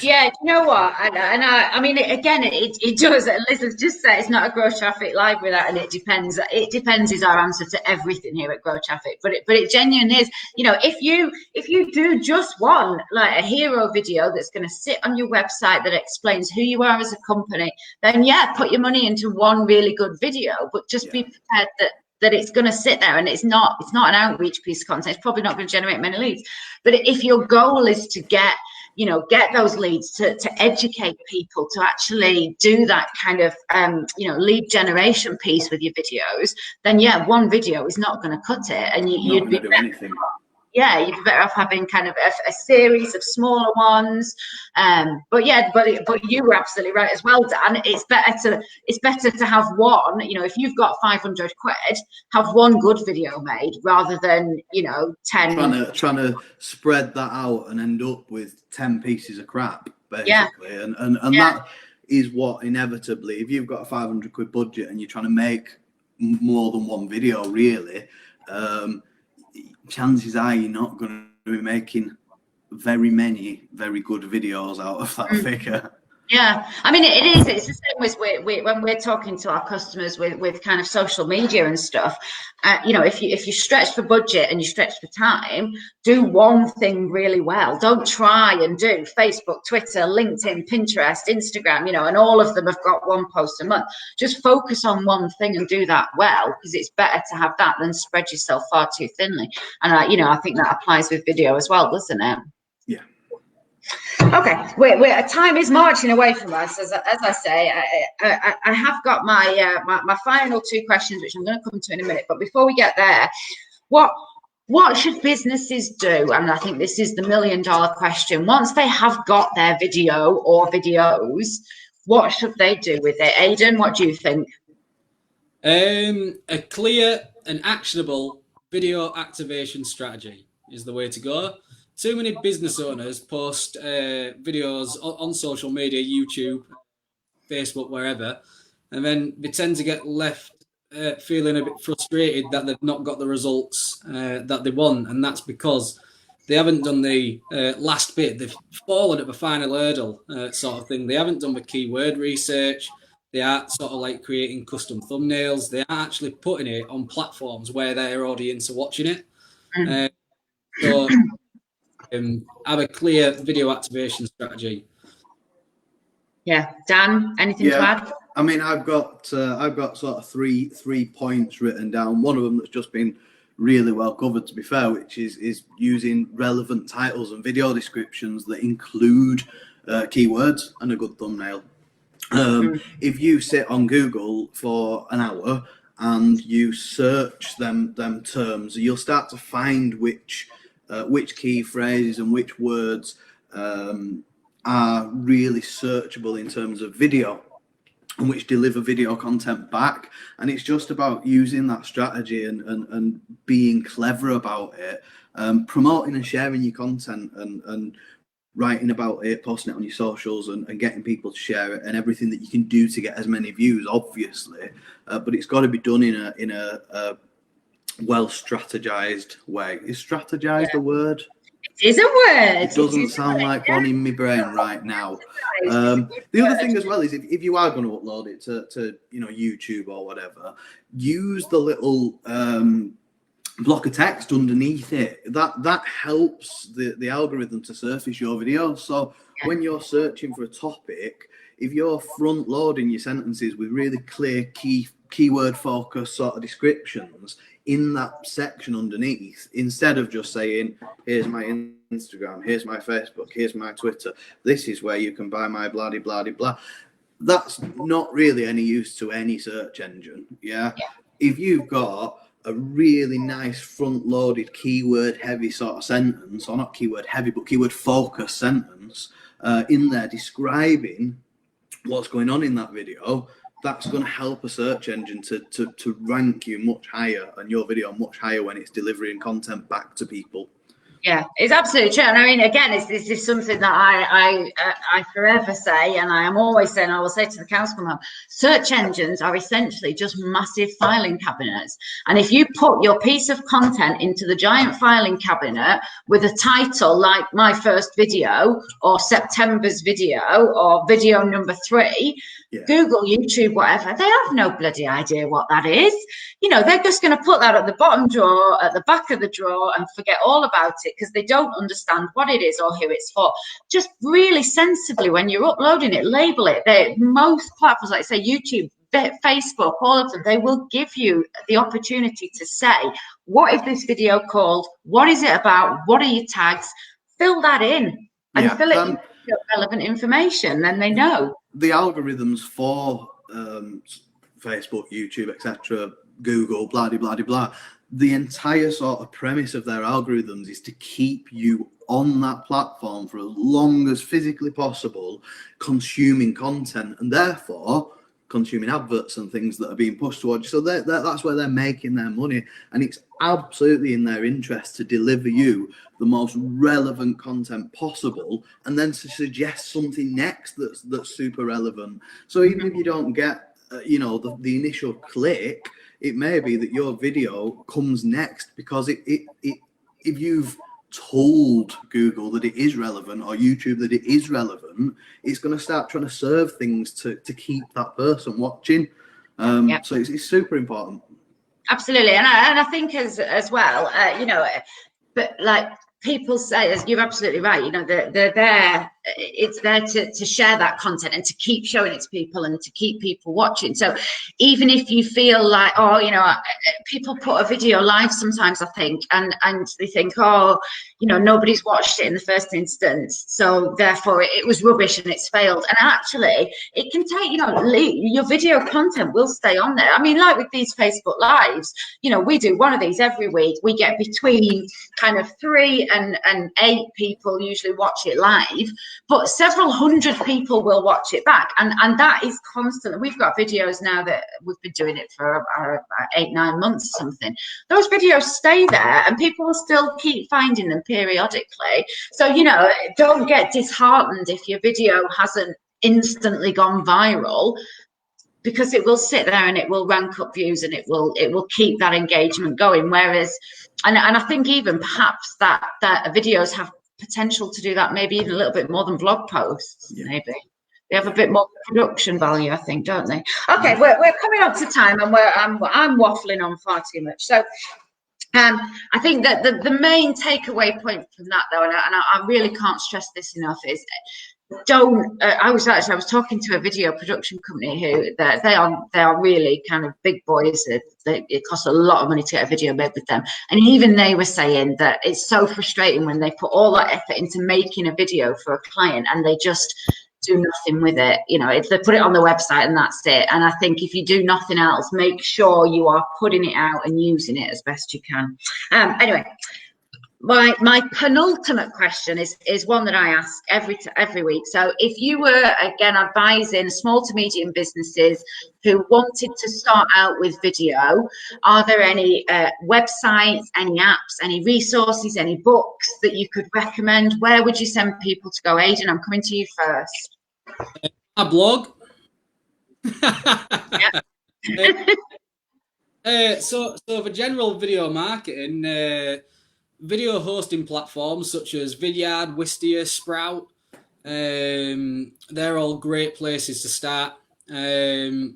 Yeah, you know what? I mean, it does. Liz has just said it's not a Grow Traffic live without, and it depends. It depends is our answer to everything here at Grow Traffic. But it genuinely is. You know, if you do just one, like a hero video that's going to sit on your website that explains who you are as a company, then yeah, put your money into one really good video. But just be prepared that it's going to sit there and it's not an outreach piece of content. It's probably not going to generate many leads. But if your goal is to get those leads, to educate people, to actually do that kind of lead generation piece with your videos, then yeah, one video is not going to cut it, and you'd be do anything. Yeah, you'd be better off having kind of a series of smaller ones. But you were absolutely right as well, Dan. It's better to have one. You know, if you've got 500 quid, have one good video made rather than 10. Trying to spread that out and end up with 10 pieces of crap, basically. Yeah. And that is what inevitably, if you've got a 500 quid budget and you're trying to make more than one video, really. Chances are you're not going to be making very many very good videos out of that figure. Yeah, I mean, it is. It's the same as when we're talking to our customers with kind of social media and stuff. If you stretch for budget and you stretch for time, do one thing really well. Don't try and do Facebook, Twitter, LinkedIn, Pinterest, Instagram, and all of them have got one post a month. Just focus on one thing and do that well, because it's better to have that than spread yourself far too thinly. And I think that applies with video as well, doesn't it? Yeah. Okay, we're time is marching away from us. As I say, I have got my final two questions, which I'm going to come to in a minute. But before we get there, what should businesses do? And I think this is the $1 million question. Once they have got their video or videos, what should they do with it? Aidan, what do you think? A clear and actionable video activation strategy is the way to go. Too many business owners post videos on social media, YouTube, Facebook, wherever, and then they tend to get left feeling a bit frustrated that they've not got the results that they want, and that's because they haven't done the last bit. They've fallen at the final hurdle, sort of thing. They haven't done the keyword research. They aren't sort of like creating custom thumbnails. They are actually putting it on platforms where their audience are watching it. So have a clear video activation strategy. Yeah, Dan, anything to add? I mean, I've got sort of three points written down. One of them that's just been really well covered, to be fair, which is using relevant titles and video descriptions that include keywords and a good thumbnail. If you sit on Google for an hour and you search them terms, you'll start to find which key phrases and which words are really searchable in terms of video, and which deliver video content back. And it's just about using that strategy and being clever about it, promoting and sharing your content, and writing about it, posting it on your socials, and getting people to share it, and everything that you can do to get as many views, obviously. But it's got to be done in a well strategized way. Is strategized a word? It is a word. It doesn't sound like one in my brain right now. The other thing as well is if you are going to upload it to YouTube or whatever, use the little block of text underneath it. That helps the algorithm to surface your video. So when you're searching for a topic, if you're front loading your sentences with really clear keyword focus sort of descriptions in that section underneath, instead of just saying, here's my Instagram, here's my Facebook, here's my Twitter, this is where you can buy my blah blah blah, that's not really any use to any search engine. If you've got a really nice front loaded keyword heavy sort of sentence, or not keyword heavy but keyword focused sentence in there describing what's going on in that video, that's going to help a search engine to rank you much higher and your video much higher when it's delivering content back to people. Yeah, it's absolutely true. And I mean, again, this is something that I forever say, and I am always saying, I will say to the cows come home, search engines are essentially just massive filing cabinets. And if you put your piece of content into the giant filing cabinet with a title like my first video or September's video or video number 3, Google, YouTube, whatever, they have no bloody idea what that is. They're just going to put that at the bottom drawer, at the back of the drawer, and forget all about it because they don't understand what it is or who it's for. Just really sensibly, when you're uploading it, label it. Most platforms, like say YouTube, Facebook, all of them, they will give you the opportunity to say, what is this video called? What is it about? What are your tags? Fill that in and fill it with relevant information, then they know. The algorithms for Facebook, YouTube, etc., Google, blah, blah, blah, blah, the entire sort of premise of their algorithms is to keep you on that platform for as long as physically possible, consuming content, and therefore consuming adverts and things that are being pushed towards you. So that's where they're making their money, and it's absolutely in their interest to deliver you the most relevant content possible, and then to suggest something next that's super relevant. So even if you don't get the initial click, it may be that your video comes next because if you've told Google that it is relevant, or YouTube that it is relevant, it's going to start trying to serve things to keep that person watching. So it's super important. Absolutely. And I think as well, but like people say, as you're absolutely right, they're there, it's there to share that content and to keep showing it to people and to keep people watching. So even if you feel like, people put a video live sometimes, I think, and they think, nobody's watched it in the first instance, so therefore it was rubbish and it's failed. And actually it can take, your video content will stay on there. I mean, like with these Facebook lives, we do one of these every week. We get between kind of 3 and 8 people usually watch it live, but several hundred people will watch it back, and that is constant. We've got videos now that we've been doing it for about 8-9 months or something. Those videos stay there and people will still keep finding them periodically. So don't get disheartened if your video hasn't instantly gone viral, because it will sit there and it will rank up views and it will keep that engagement going. Whereas, and I think even perhaps that videos have potential to do that, maybe even a little bit more than blog posts, maybe. They have a bit more production value, I think, don't they? Okay, we're coming up to time, and I'm waffling on far too much. So I think that the main takeaway point from that, though, and I really can't stress this enough, is don't. I was talking to a video production company who they are really kind of big boys. It costs a lot of money to get a video made with them, and even they were saying that it's so frustrating when they put all that effort into making a video for a client and they just do nothing with it. You know, if they put it on the website and that's it. And I think if you do nothing else, make sure you are putting it out and using it as best you can. Anyway, my penultimate question is one that I ask every week. So if you were, again, advising small to medium businesses who wanted to start out with video, are there any websites, any apps, any resources, any books that you could recommend? Where would you send people to go? Aidan, I'm coming to you first. A blog. So for general video marketing, video hosting platforms such as Vidyard, Wistia, Sprout, they're all great places to start. If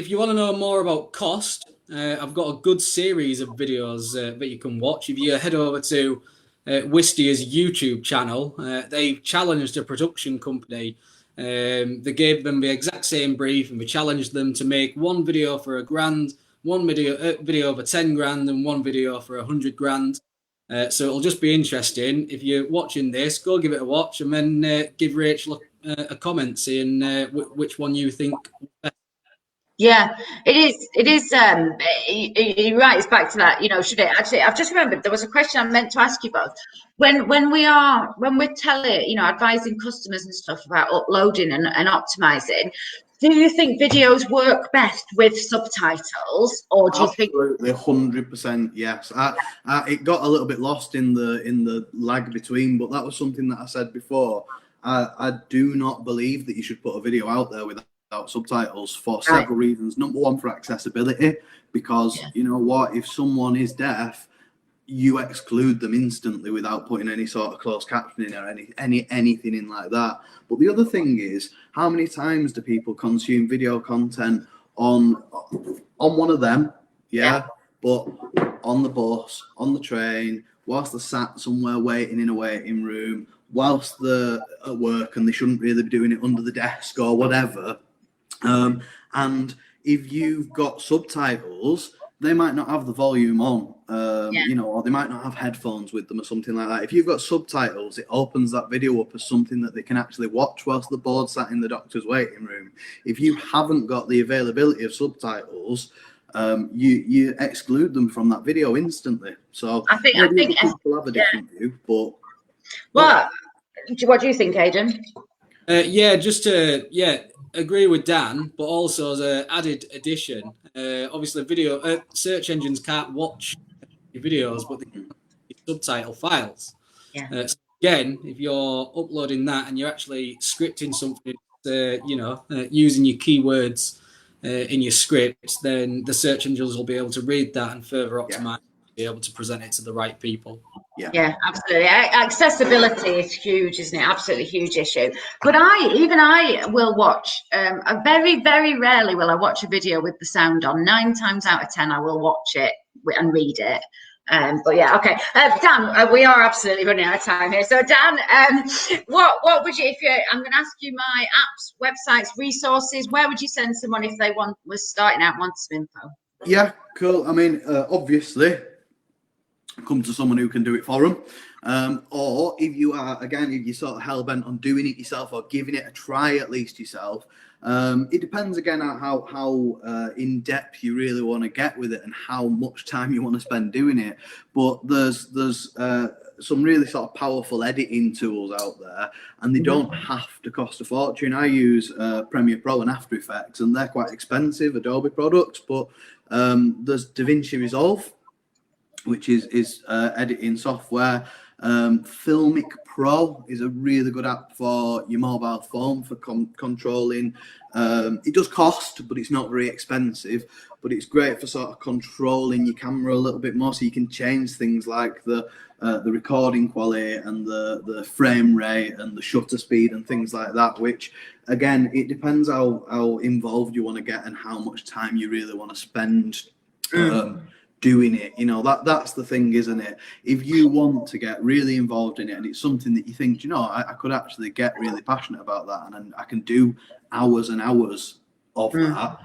you want to know more about cost, I've got a good series of videos that you can watch. If you head over to Wistia's YouTube channel, they challenged a production company. They gave them the exact same brief, and we challenged them to make one video for $1,000, one video for 10 grand, and one video for 100 grand. So it'll just be interesting. If you're watching this, go give it a watch, and then give Rachel a comment saying which one you think. Yeah, it is. You're right. It's back to that. You know, should it actually? I've just remembered there was a question I meant to ask you both. When we're advising customers and stuff about uploading and optimizing, do you think videos work best with subtitles, or do you think? Absolutely, 100% yes. It got a little bit lost in the lag between, but that was something that I said before. I do not believe that you should put a video out there without subtitles for several reasons. Number one, for accessibility, because you know what, if someone is deaf, you exclude them instantly without putting any sort of closed captioning or anything in like that. But the other thing is, how many times do people consume video content on one of them, but on the bus, on the train, whilst they're sat somewhere waiting in a waiting room, whilst they're at work and they shouldn't really be doing it under the desk or whatever. And if you've got subtitles, they might not have the volume on, you know, or they might not have headphones with them or something like that. If you've got subtitles, it opens that video up as something that they can actually watch whilst the board sat in the doctor's waiting room. If you haven't got the availability of subtitles, you exclude them from that video instantly. So I think people have a different view, but what do you think, Aidan? Agree with Dan, but also as an added addition, obviously video search engines can't watch your videos, but they can subtitle files. So again, if you're uploading that and you're actually scripting something, using your keywords in your script, then the search engines will be able to read that and further optimize, be able to present it to the right people. Yeah, absolutely. Accessibility is huge, isn't it? Absolutely huge issue. But I will watch. Very, very rarely will I watch a video with the sound on. 9 times out of 10, I will watch it and read it. But yeah, okay. Dan, we are absolutely running out of time here. So Dan, what would you? I'm going to ask you my apps, websites, resources. Where would you send someone if they was starting out, wanted some info? Yeah, cool. I mean, obviously, come to someone who can do it for them, or if you're sort of hell-bent on doing it yourself or giving it a try at least yourself, it depends again on how in-depth you really want to get with it and how much time you want to spend doing it. But there's some really sort of powerful editing tools out there, and they don't have to cost a fortune. I use Premiere Pro and After Effects, and they're quite expensive Adobe products, but there's DaVinci Resolve, which is editing software. Filmic Pro is a really good app for your mobile phone for controlling. It does cost, but it's not very expensive. But it's great for sort of controlling your camera a little bit more, so you can change things like the recording quality and the frame rate and the shutter speed and things like that. Which, again, it depends how involved you want to get and how much time you really want to spend doing it. You know, that's the thing, isn't it? If you want to get really involved in it and it's something that you think, you know, I could actually get really passionate about that, and I can do hours and hours of that,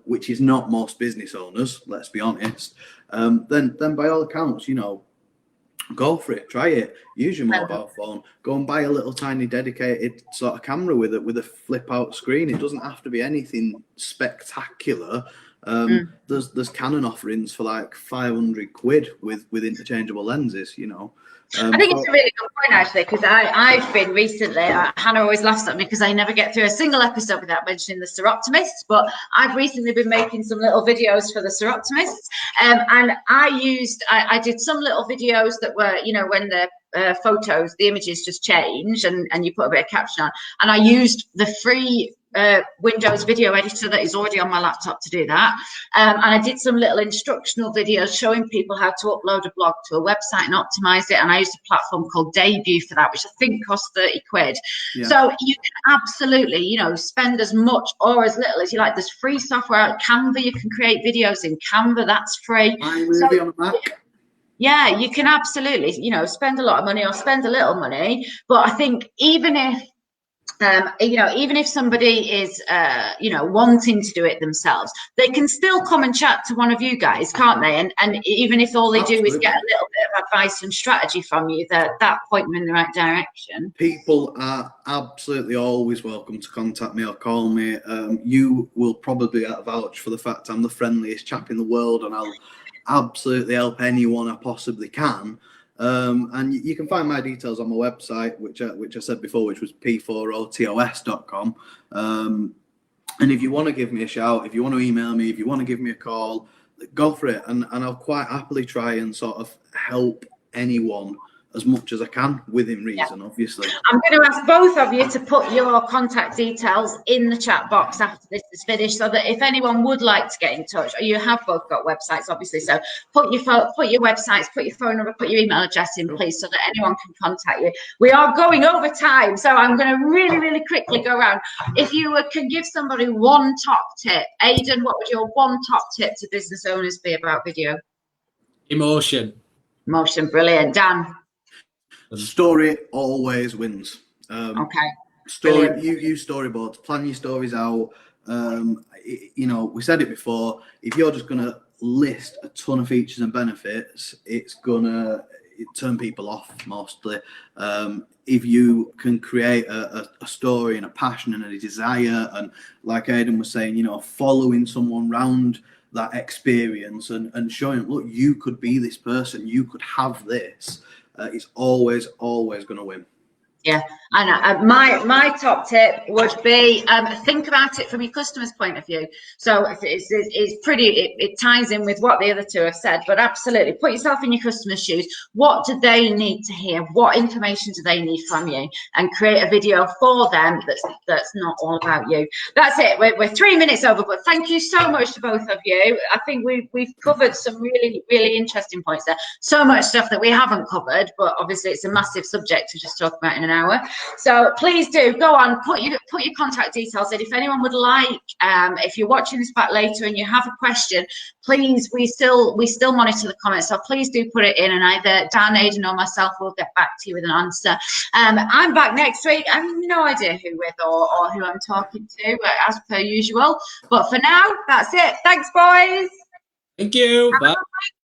which is not most business owners, let's be honest, then by all accounts, you know, go for it, try it, use your mobile phone, go and buy a little tiny dedicated sort of camera with a flip out screen. It doesn't have to be anything spectacular. There's Canon offerings for like 500 quid with interchangeable lenses, you know. I think it's a really good point, actually, because I've been recently, Hannah always laughs at me because I never get through a single episode without mentioning the Seroptimists, but I've recently been making some little videos for the Seroptimists, and I did some little videos that were, you know, when the the images just change and you put a bit of caption on, and I used the free Windows video editor that is already on my laptop to do that, and I did some little instructional videos showing people how to upload a blog to a website and optimize it, and I used a platform called Debut for that, which I think cost 30 quid. So you can absolutely, you know, spend as much or as little as you like. There's free software out. Canva, you can create videos in Canva, that's free. iMovie on a Mac. Yeah, you can absolutely, you know, spend a lot of money or spend a little money. But I think even if, you know, even if somebody is, you know, wanting to do it themselves, they can still come and chat to one of you guys, can't they? And even if all they do is get a little bit of advice and strategy from you, that point them in the right direction. People are absolutely always welcome to contact me or call me. You will probably vouch for the fact I'm the friendliest chap in the world, and I'll absolutely help anyone I possibly can. And you can find my details on my website, which I said before, which was p4otos.com. And if you want to give me a shout, if you want to email me, if you want to give me a call, go for it. And I'll quite happily try and sort of help anyone as much as I can within reason, obviously. I'm going to ask both of you to put your contact details in the chat box after this is finished, so that if anyone would like to get in touch, or you have both got websites, obviously, so put your websites, put your phone number, put your email address in, please, so that anyone can contact you. We are going over time, so I'm going to really quickly go around. If you can give somebody one top tip, Aidan, what would your one top tip to business owners be about video? Emotion, brilliant. Dan? Story always wins. Okay. You use storyboards, plan your stories out. You know, we said it before, if you're just going to list a ton of features and benefits, it's going to turn people off mostly. If you can create a story and a passion and a desire, and like Aidan was saying, you know, following someone round that experience and showing, look, you could be this person, you could have this. It's always going to win. Yeah, and my top tip would be think about it from your customer's point of view. So it ties in with what the other two have said, but absolutely put yourself in your customer's shoes. What do they need to hear? What information do they need from you? And create a video for them that's not all about you. That's it. We're 3 minutes over, but thank you so much to both of you. I think we've covered some really interesting points there. So much stuff that we haven't covered, but obviously it's a massive subject to just talk about in an hour. So please do go on, put your contact details in. If anyone would like, if you're watching this back later and you have a question, please, we still monitor the comments, so please do put it in, and either Dan, Aidan, or myself will get back to you with an answer. I'm back next week. I have no idea who with or who I'm talking to, as per usual. But for now, that's it. Thanks, boys. Thank you. Bye.